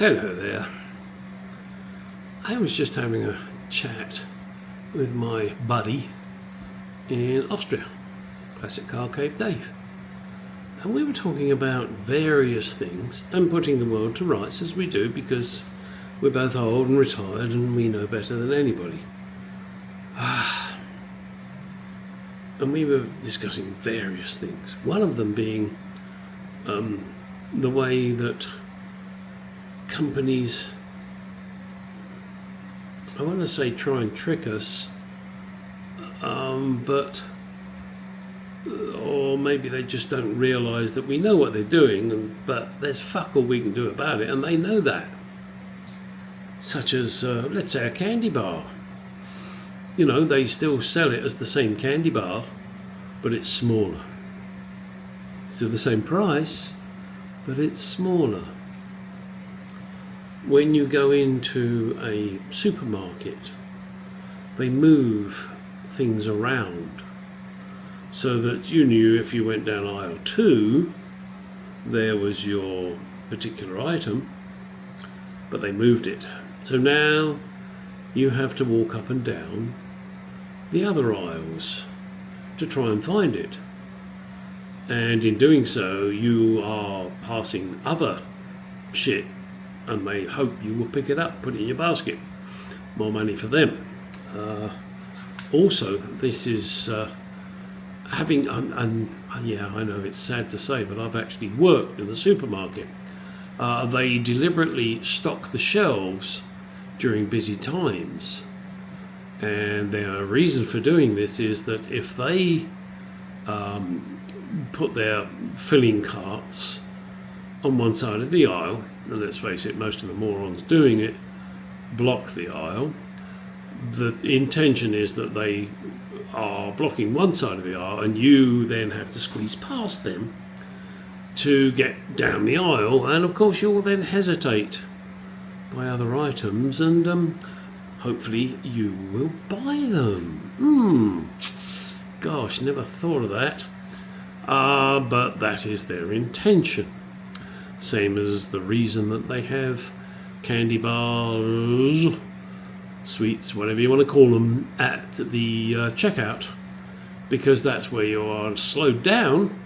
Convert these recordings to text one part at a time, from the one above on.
Hello there. I was just having a chat with my buddy in Austria, Classic Car Cape Dave. And we were talking about various things and putting the world to rights as we do because we're both old and retired and we know better than anybody. And we were discussing various things. One of them being the way that companies, I want to say try and trick us, or maybe they just don't realise that we know what they're doing, but there's fuck all we can do about it, and they know that. Such as, let's say, a candy bar. You know, they still sell it as the same candy bar, but it's smaller. Still the same price, but it's smaller. When you go into a supermarket, they move things around so that you knew if you went down aisle 2, there was your particular item, but they moved it. So now you have to walk up and down the other aisles to try and find it. And in doing so, you are passing other shit, and they hope you will pick it up, put it in your basket. More money for them. Also, this is having, yeah, I know it's sad to say, but I've actually worked in a supermarket. They deliberately stock the shelves during busy times. And their reason for doing this is that if they put their filling carts on one side of the aisle, and let's face it, most of the morons doing it block the aisle. The intention is that they are blocking one side of the aisle and you then have to squeeze past them to get down the aisle, and of course you'll then hesitate by other items and hopefully you will buy them. Gosh, never thought of that. But that is their intention. Same as the reason that they have candy bars, sweets, whatever you want to call them, at the checkout, because that's where you are slowed down.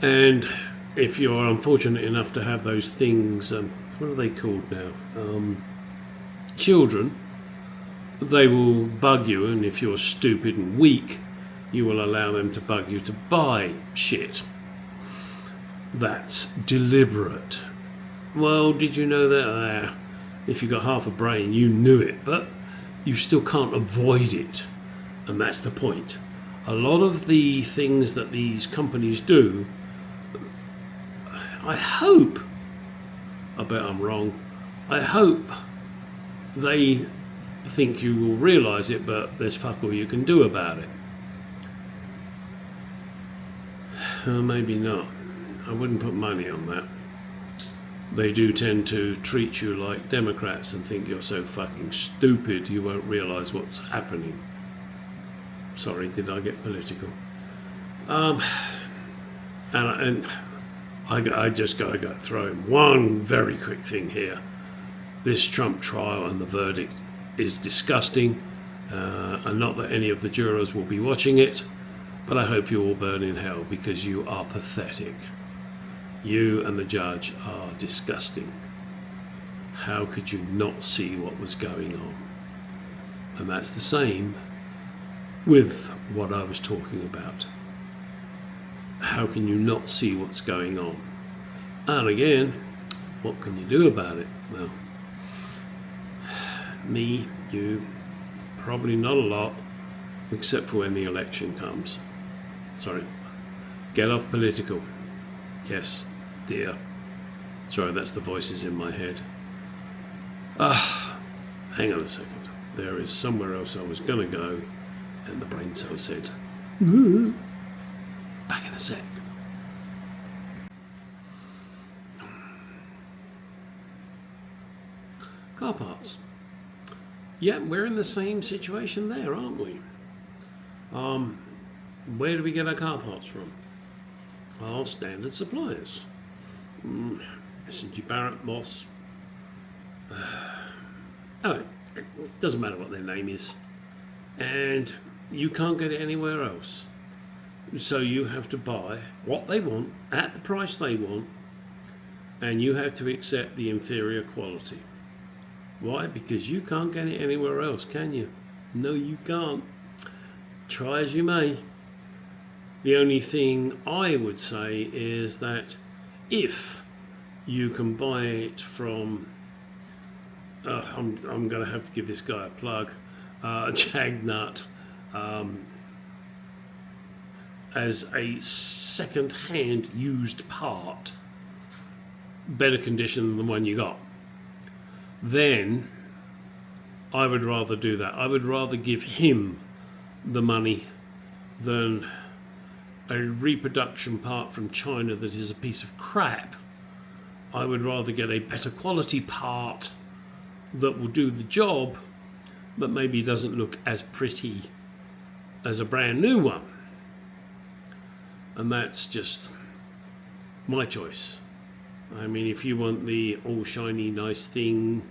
And if you're unfortunate enough to have those things, what are they called now? Children, they will bug you, and if you're stupid and weak, you will allow them to bug you to buy shit. That's deliberate. Well, did you know that? If you got half a brain, you knew it, but you still can't avoid it. And that's the point. A lot of the things that these companies do, I hope, I bet I'm wrong, I hope they think you will realise it, but there's fuck all you can do about it. Maybe not. I wouldn't put money on that. They do tend to treat you like Democrats and think you're so fucking stupid you won't realise what's happening. Sorry, did I get political? And I just got to throw in one very quick thing here. This Trump trial and the verdict is disgusting, and not that any of the jurors will be watching it, but I hope you all burn in hell because you are pathetic. You and the judge are disgusting. How could you not see what was going on? And that's the same with what I was talking about. How can you not see what's going on? And again, what can you do about it? Well, me, you, probably not a lot, except for when the election comes. Sorry, get off political. Yes, dear. Sorry, that's the voices in my head. Hang on a second. There is somewhere else I was going to go, and the brain cell said, back in a sec. Car parts. Yeah, we're in the same situation there, aren't we? Where do we get our car parts from? Our standard suppliers. S&G Barrett, Moss. Oh, it doesn't matter what their name is. And you can't get it anywhere else. So you have to buy what they want at the price they want, and you have to accept the inferior quality. Why? Because you can't get it anywhere else, can you? No, you can't. Try as you may. The only thing I would say is that if you can buy it from, I'm going to have to give this guy a plug, Jagnut, as a second-hand used part, better condition than the one you got, then I would rather do that. I would rather give him the money than a reproduction part from China that is a piece of crap. I would rather get a better quality part that will do the job, but maybe doesn't look as pretty as a brand new one. And that's just my choice. I mean, if you want the all shiny nice thing,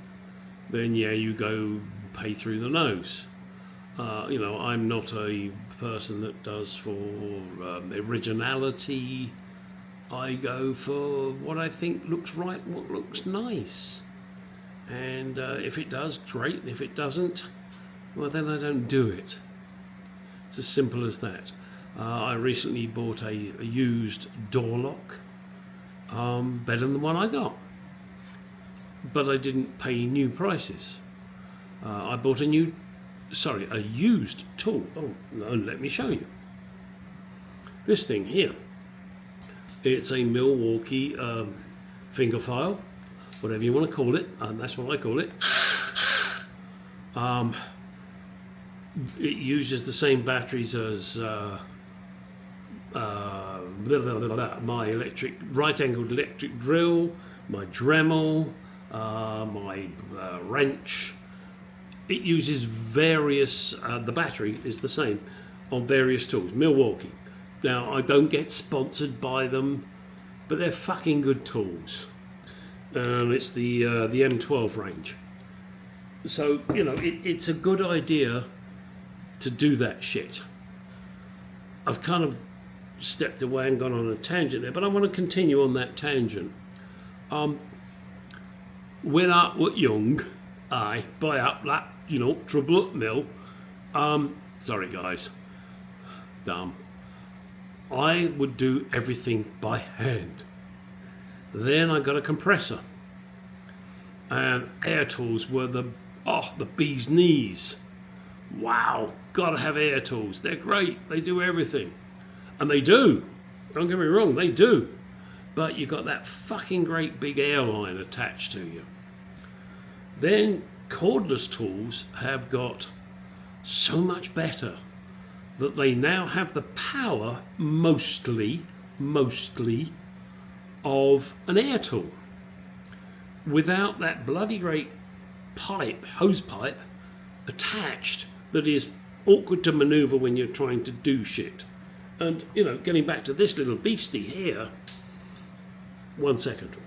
then yeah, you go pay through the nose. I'm not a person that does for originality. I go for what I think looks right, what looks nice. And if it does, great. And if it doesn't, well, then I don't do it. It's as simple as that. I recently bought a used door lock, better than the one I got. But I didn't pay new prices. I bought a used tool. Oh, no, let me show you. This thing here. It's a Milwaukee finger file, whatever you want to call it. That's what I call it. It uses the same batteries as my right-angled electric drill, my Dremel, my wrench. It uses various, the battery is the same on various tools. Milwaukee. Now, I don't get sponsored by them, but they're fucking good tools. It's the M12 range. So, it's a good idea to do that shit. I've kind of stepped away and gone on a tangent there, but I want to continue on that tangent. When I was young, I buy up that, trouble at mill. Sorry guys, dumb. I would do everything by hand. Then I got a compressor, and air tools were the bee's knees. Wow, gotta have air tools. They're great. They do everything, and they do. Don't get me wrong, they do. But you got that fucking great big airline attached to you. Then cordless tools have got so much better that they now have the power, mostly, of an air tool, without that bloody great hose pipe attached that is awkward to maneuver when you're trying to do shit. And, getting back to this little beastie here, 1 second.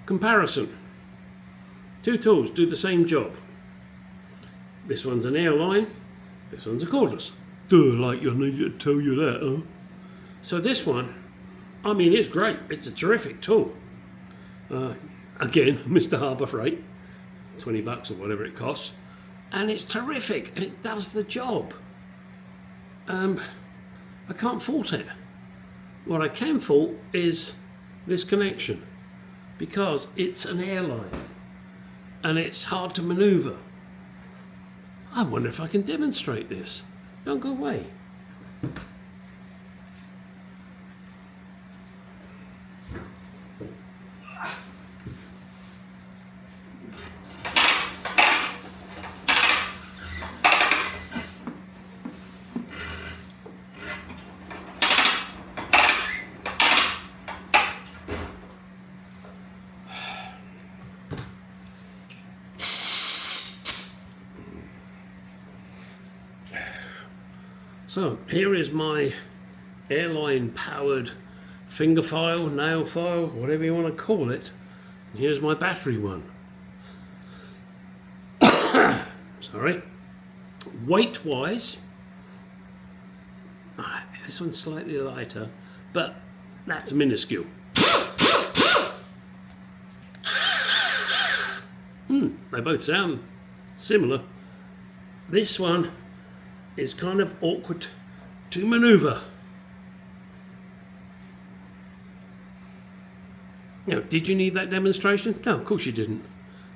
Comparison. Two tools do the same job. This one's an airline, this one's a cordless. Like you need to tell you that, huh? So this one, it's great. It's a terrific tool. Again, Mr. Harbour Freight, $20 or whatever it costs. And it's terrific, and it does the job. I can't fault it. What I can fault is this connection, because it's an airline and it's hard to maneuver. I wonder if I can demonstrate this. Don't go away. So here is my airline powered finger file, nail file, whatever you want to call it. And here's my battery one. Sorry. Weight wise, this one's slightly lighter, but that's minuscule. They both sound similar. This one is kind of awkward to maneuver. You know, did you need that demonstration? No, of course you didn't.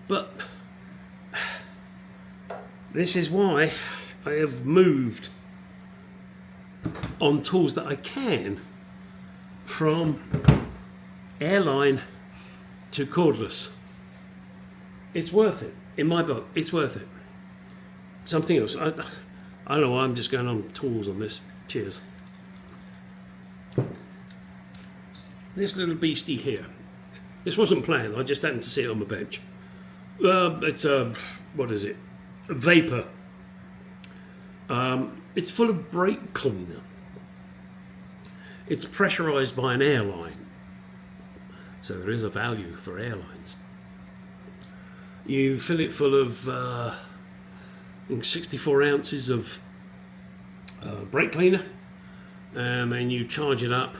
But this is why I have moved on tools that I can from airline to cordless. It's worth it. In my book, it's worth it. Something else. I don't know why I'm just going on tools on this. Cheers. This little beastie here. This wasn't planned. I just happened to see it on my bench. It's a, what is it? A Vapor. It's full of brake cleaner. It's pressurized by an airline. So there is a value for airlines. You fill it full of I think 64 ounces of brake cleaner, and then you charge it up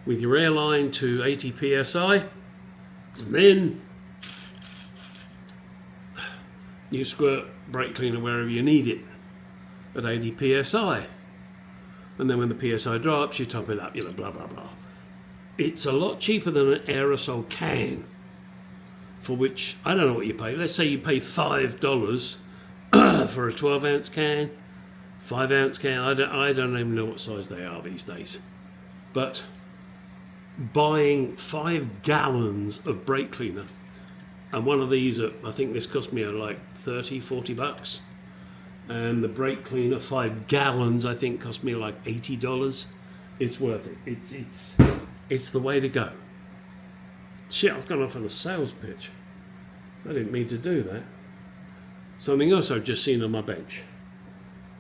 with your airline to 80 psi, and then you squirt brake cleaner wherever you need it at 80 psi, and then when the psi drops, you top it up, you know, blah blah blah. It's a lot cheaper than an aerosol can, for which I don't know what you pay. Let's say you pay $5 for a 12-ounce can, 5-ounce can. I don't even know what size they are these days. But buying 5 gallons of brake cleaner, and one of these, I think this cost me like 30, 40 bucks. And the brake cleaner, 5 gallons, I think cost me like $80. It's worth it. It's the way to go. Shit, I've gone off on a sales pitch. I didn't mean to do that. Something else I've just seen on my bench.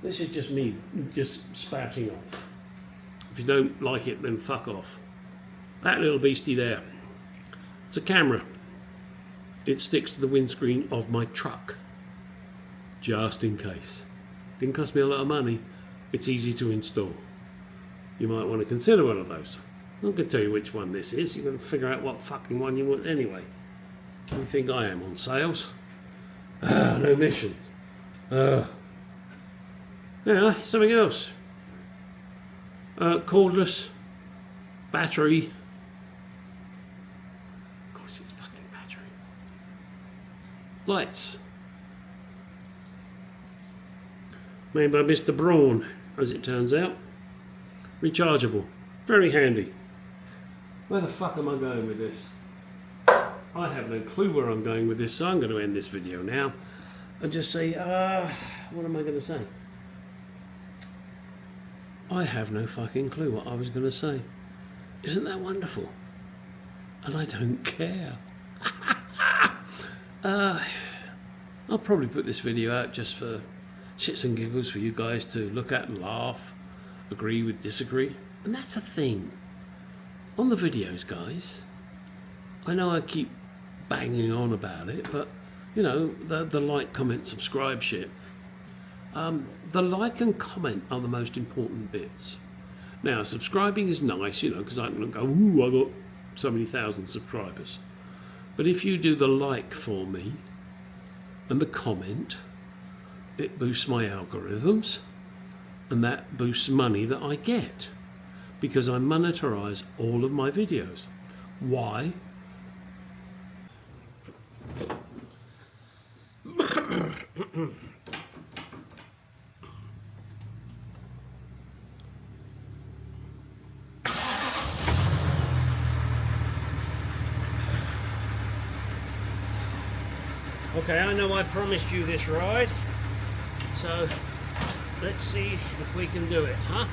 This is just me just spouting off. If you don't like it, then fuck off. That little beastie there. It's a camera. It sticks to the windscreen of my truck. Just in case. Didn't cost me a lot of money. It's easy to install. You might want to consider one of those. I'm going to tell you which one this is. You're going to figure out what fucking one you want anyway. What do you think I am on sales? No missions. Yeah, something else. Cordless. Battery. Of course it's fucking battery. Lights. Made by Mr. Groan, as it turns out. Rechargeable. Very handy. Where the fuck am I going with this? I have no clue where I'm going with this, so I'm going to end this video now and just say, what am I going to say? I have no fucking clue what I was going to say. Isn't that wonderful? And I don't care. I'll probably put this video out just for shits and giggles for you guys to look at and laugh, agree with, disagree. And that's a thing. On the videos, guys, I know I keep banging on about it, but, you know, the like, comment, subscribe shit. The like and comment are the most important bits. Now, subscribing is nice, you know, because I can go, ooh, I got so many thousand subscribers. But if you do the like for me and the comment, it boosts my algorithms, and that boosts money that I get, because I monetize all of my videos. Why? Okay, I know I promised you this ride, so let's see if we can do it, huh?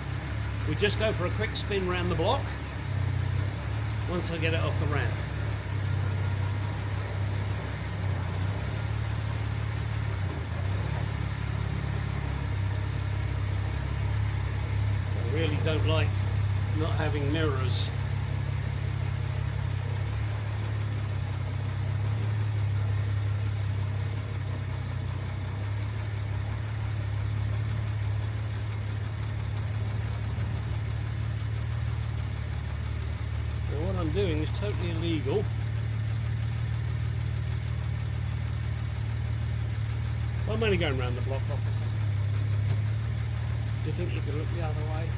We just go for a quick spin round the block once I get it off the ramp. don't like not having mirrors. Now what I'm doing is totally illegal. I'm only going round the block, officer. Do you think you could look the other way?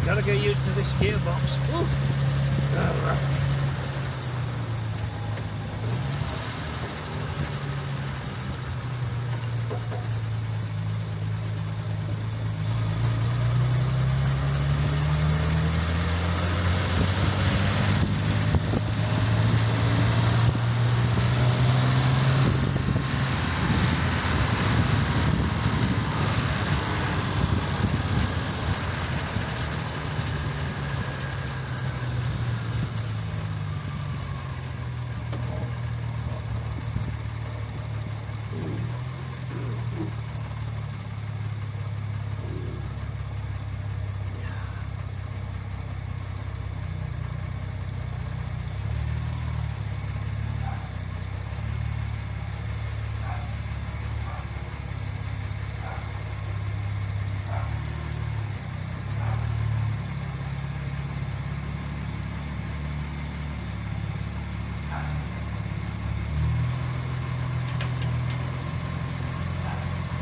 Gotta get used to this gearbox. Ooh.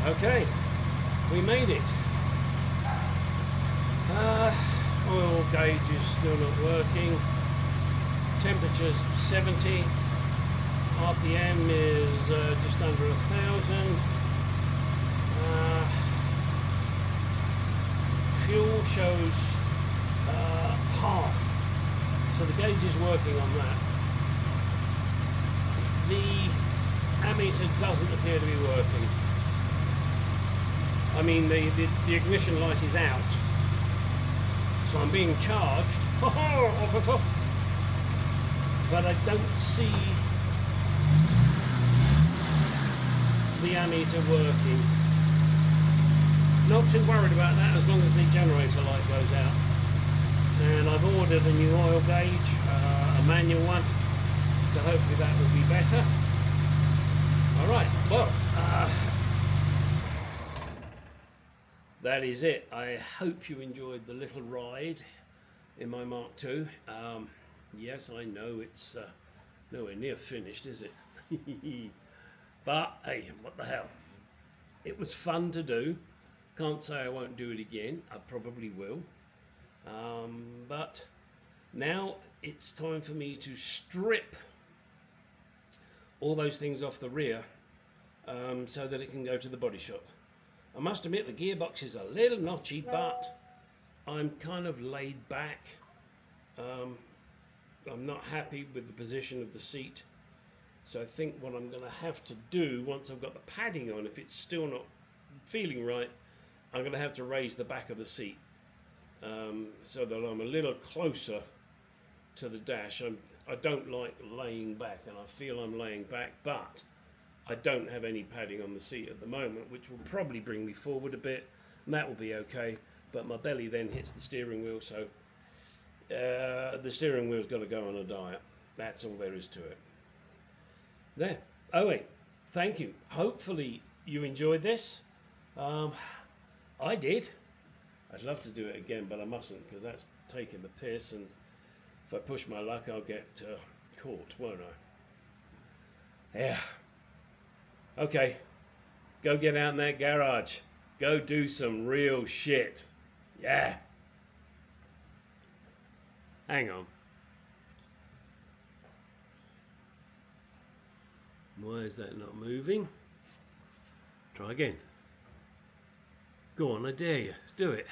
Okay, we made it. Oil gauge is still not working. Temperature's 70. RPM is just under 1,000. Fuel shows half, so the gauge is working on that. The ammeter doesn't appear to be working. I mean, the ignition light is out, so I'm being charged, officer, but I don't see the ammeter working. Not too worried about that as long as the generator light goes out. And I've ordered a new oil gauge, a manual one, so hopefully that will be better. Alright, well, that is it. I hope you enjoyed the little ride in my Mark II. Yes, I know it's nowhere near finished, is it? But hey, what the hell? It was fun to do. Can't say I won't do it again. I probably will. But now it's time for me to strip all those things off the rear so that it can go to the body shop. I must admit the gearbox is a little notchy, but I'm kind of laid back. I'm not happy with the position of the seat, so I think what I'm going to have to do once I've got the padding on, if it's still not feeling right, I'm going to have to raise the back of the seat so that I'm a little closer to the dash. I don't like laying back, and I feel I'm laying back, but I don't have any padding on the seat at the moment, which will probably bring me forward a bit, and that will be okay, but my belly then hits the steering wheel, so the steering wheel's got to go on a diet. That's all there is to it. There. Oh wait, thank you. Hopefully you enjoyed this. I did. I'd love to do it again, but I mustn't, because that's taking the piss, and if I push my luck I'll get caught, won't I? Yeah. Okay, go get out in that garage. Go do some real shit. Yeah. Hang on. Why is that not moving? Try again. Go on, I dare you. Do it.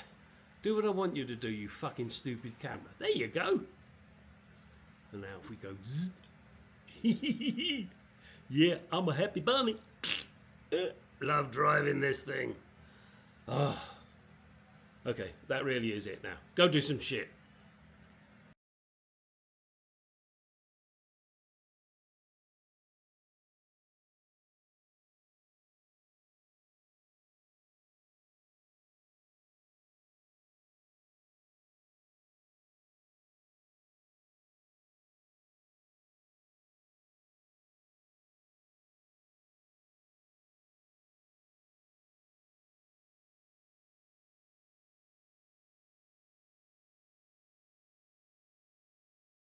Do what I want you to do, you fucking stupid camera. There you go. And now if we go zzz. Yeah, I'm a happy bunny. Love driving this thing. Oh. Okay, that really is it now. Go do some shit.